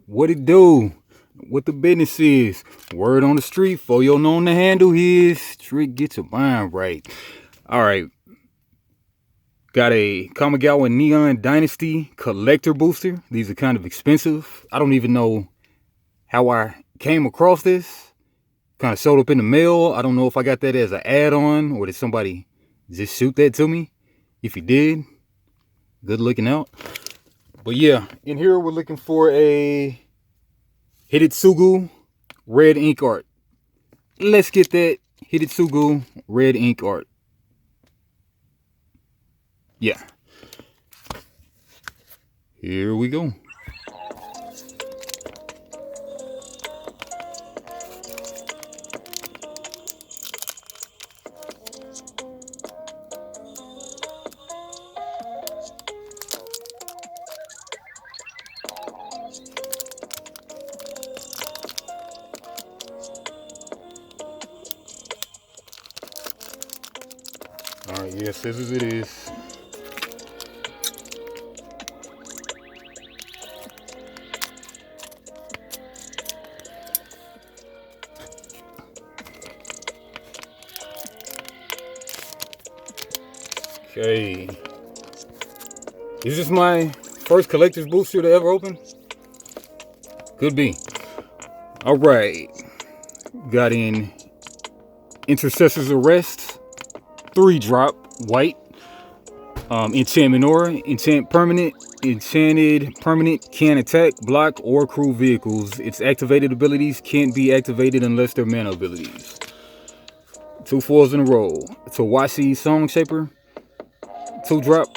What it do? What the business is? Word on the street, for you know the handle is. Trick, get your mind right. All right. Got a Kamigawa Neon Dynasty collector booster. These are kind of expensive. I don't even know how I came across this. Kind of showed up in the mail. I don't know if I got that as an add-on or did somebody just shoot that to me. If you did, good looking out. But yeah, in here we're looking for a Hidetsugu red ink art. Let's get that Hidetsugu red ink art. Yeah. Here we go. Alright, yeah, scissors it is. Okay. Is this my first collector's booster to ever open? Could be. Alright. Got in Intercessor's Arrest. 3-drop, white. Enchantment aura, enchant permanent, enchanted permanent can attack, block, or crew vehicles. Its activated abilities can't be activated unless they're mana abilities. 2 foils in a row. Tawashi Song Shaper, 2-drop.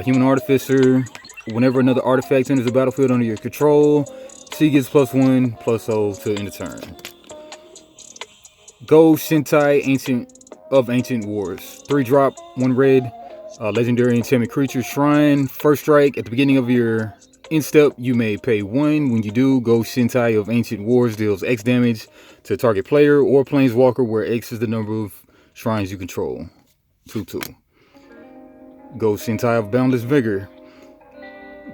Human Artificer. Whenever another artifact enters the battlefield under your control, she gets +1/+0 to end the turn. Go Shintai Ancient Wars. 3-drop, 1 red. Legendary enchantment creature shrine. First strike, at the beginning of your end step, you may pay 1. When you do, Go Shintai of Ancient Wars deals X damage to target player or planeswalker, where X is the number of shrines you control. 2/2. Go Shintai of Boundless Vigor.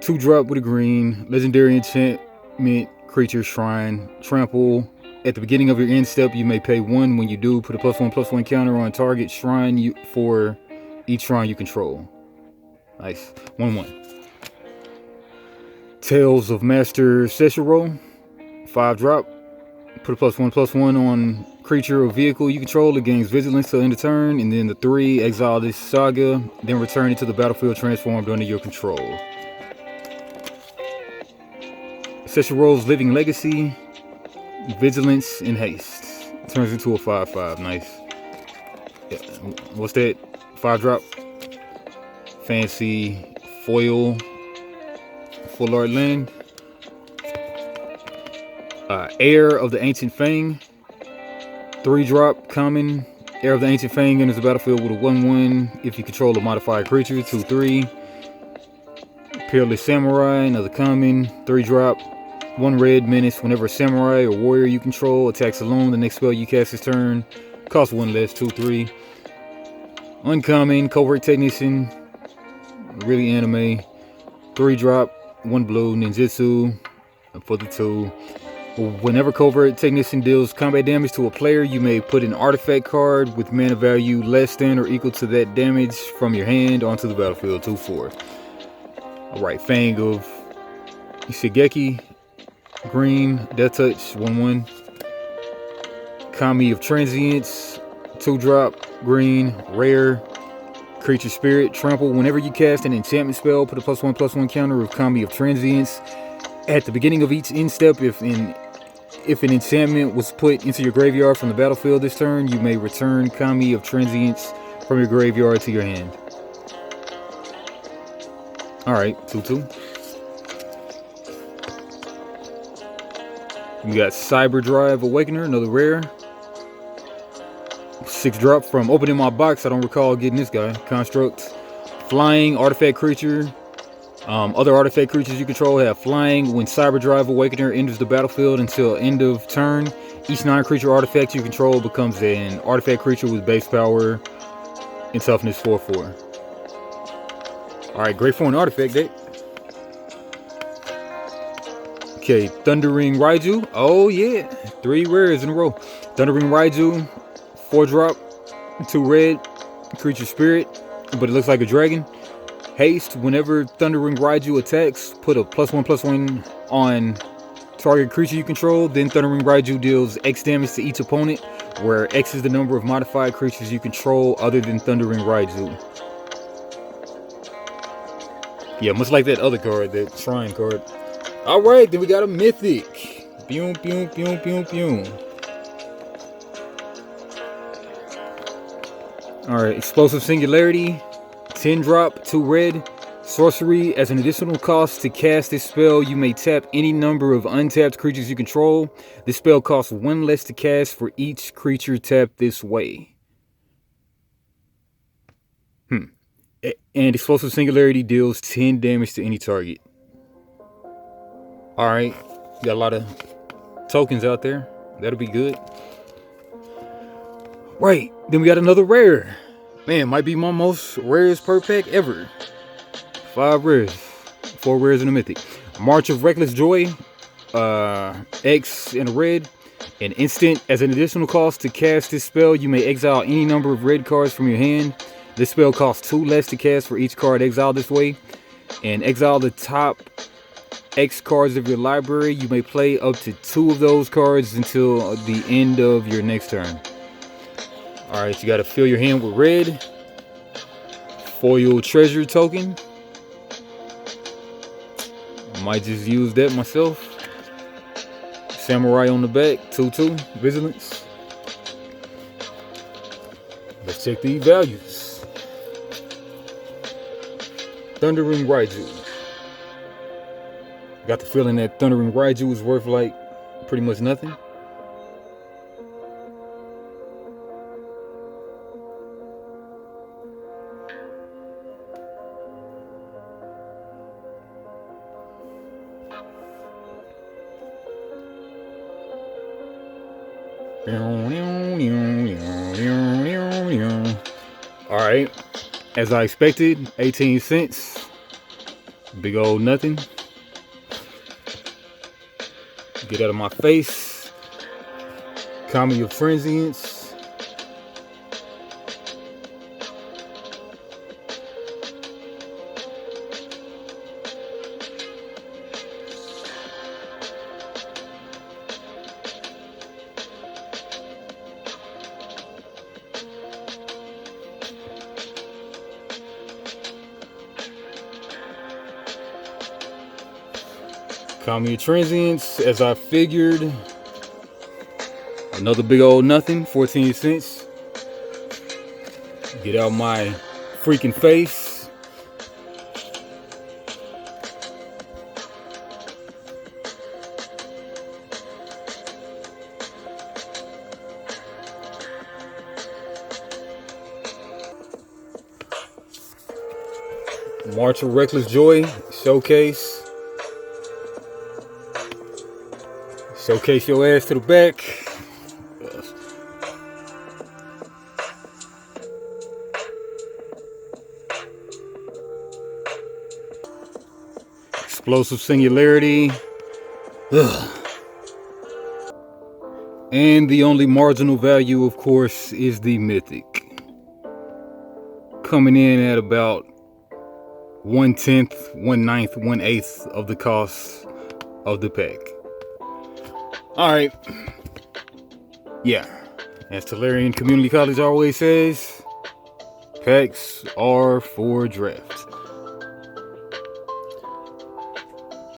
2-drop with a green. Legendary enchantment creature shrine. Trample. At the beginning of your end step, you may pay 1. When you do, put a +1/+1 counter on target shrine for each shrine you control. Nice. 1/1. Tales of Master Seshiro. 5-drop. Put a +1/+1 on creature or vehicle you control. It gains vigilance till end of turn. And then the 3, exile this saga. Then return it to the battlefield transformed under your control. Seshiro's Living Legacy. Vigilance and haste. Turns into a 5/5. Nice. Yeah. What's that? 5-drop. Fancy foil. Full art land. Heir of the Ancient Fang. 3-drop common. Heir of the Ancient Fang enters the battlefield with a 1/1 if you control a modified creature. 2/3. Peerless Samurai, another common. 3-drop. 1 red menace. Whenever a samurai or warrior you control attacks alone, the next spell you cast this turn costs 1 less. 2/3. Uncommon. Covert Technician. Really anime. 3-drop. 1 blue. Ninjutsu for the 2. Whenever Covert Technician deals combat damage to a player, you may put an artifact card with mana value less than or equal to that damage from your hand onto the battlefield. 2/4. Alright, Fang of Shigeki. Green. Death Touch. 1/1. Kami of Transience. 2-drop. Green. Rare. Creature Spirit. Trample. Whenever you cast an enchantment spell, put a +1/+1 counter of Kami of Transience. At the beginning of each end step, if an enchantment was put into your graveyard from the battlefield this turn, you may return Kami of Transience from your graveyard to your hand. Alright, 2/2. We got Cyber Drive Awakener, another rare. 6-drop from opening my box. I don't recall getting this guy. Construct. Flying artifact creature. Other artifact creatures you control have flying. When Cyber Drive Awakener enters the battlefield until end of turn, each non-creature artifact you control becomes an artifact creature with base power and toughness 4/4. Alright, great for an artifact deck. Okay, Thundering Raiju. Oh yeah, 3 rares in a row. Thundering Raiju, 4-drop, 2 red, creature spirit, but it looks like a dragon. Haste, whenever Thundering Raiju attacks, put a +1/+1 on target creature you control. Then Thundering Raiju deals X damage to each opponent, where X is the number of modified creatures you control other than Thundering Raiju. Yeah, much like that other card, that Shrine card. Alright, then we got a Mythic. Boom, boom, boom, boom, boom. Alright, Explosive Singularity, 10-drop, 2 red. Sorcery, as an additional cost to cast this spell, you may tap any number of untapped creatures you control. This spell costs 1 less to cast for each creature tapped this way. And Explosive Singularity deals 10 damage to any target. Alright, got a lot of tokens out there. That'll be good. Right, then we got another rare. Man, might be my most rarest per pack ever. 5 rares. 4 rares in a mythic. March of Reckless Joy. X in a red. An instant, as an additional cost to cast this spell, you may exile any number of red cards from your hand. This spell costs 2 less to cast for each card exiled this way. And exile the top X cards of your library. You may play up to 2 of those cards until the end of your next turn. Alright, you gotta fill your hand with red. Foil treasure token. Might just use that myself. Samurai on the back, 2/2, Vigilance. Let's check the values. Thundering Raiju. Got the feeling that Thundering Raiju is worth like pretty much nothing. Alright, as I expected, 18 cents. Big old nothing. Get out of my face. Kamigawa Frenziance. Kamigawa Transients, as I figured. Another big old nothing, 14 cents. Get out my freaking face. March of Reckless Joy, Showcase. Showcase your ass to the back. Explosive Singularity. Ugh. And the only marginal value, of course, is the Mythic. Coming in at about 1/10, 1/9, 1/8 of the cost of the pack. Alright. Yeah. As Tularian Community College always says, packs are for drafts.